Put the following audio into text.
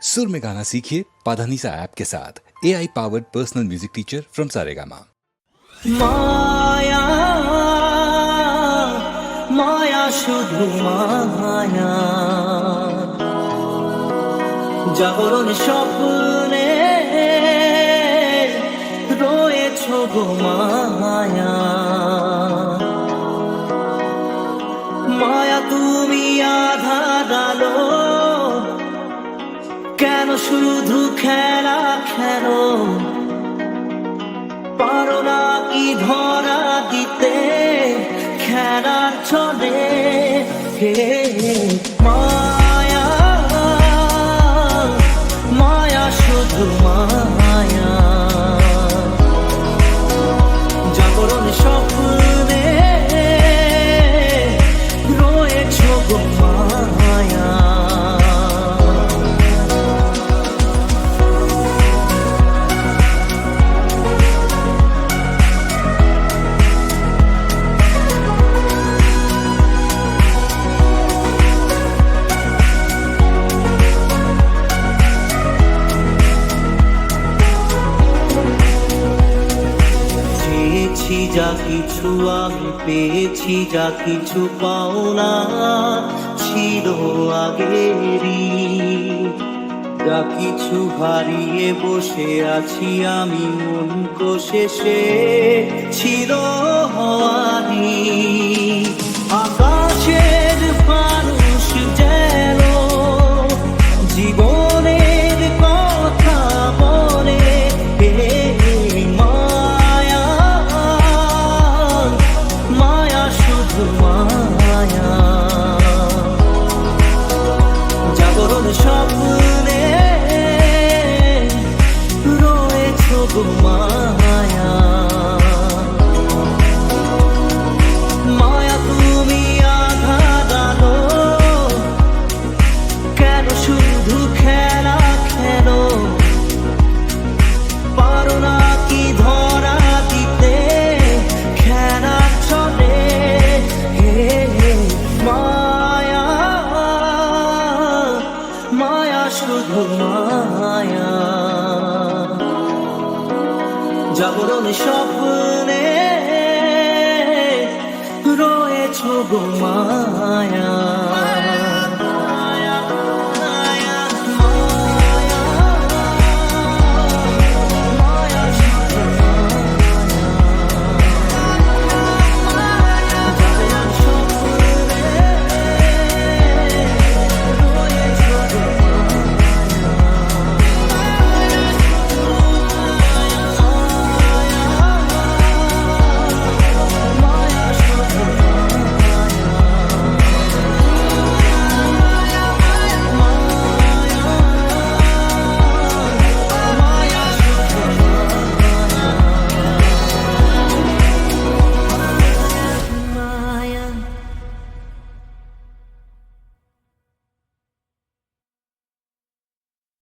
सुर में गाना सीखिए पाधानीसा ऐप के साथ AI powered personal music teacher from Saregama. माया माया शुधु माया জাগরণ স্বপ্নে রয়েছ গো মায়া মায়া তুমি আধার আলো কেন শুধু খেলা খেলো পারো না কি ধরা দিতে খেলার ছলে হে মায়া মায়া শুধু মায়া জাগরণ স্বপ্নে রয়েছ গো মায়া যা কিছু আমি পেয়েছি যা কিছু পাওনা ছিল আগেরই যা কিছু হারিয়ে বসে আছি আমি মন কোষে ছিল হওয়ারি আকাশের মানুষ যেন জীবনের কথা বলে স্বপ্নে রয়েছ গো মায়া মায়া তুমি আধার আলো কেন শুধু খেলা খেলো পারো না কি ধরা দিতে খেলা চলে হে মায়া মায়া শুধু মায়া জাগরণ স্বপ্নে রয়েছ গো মায়া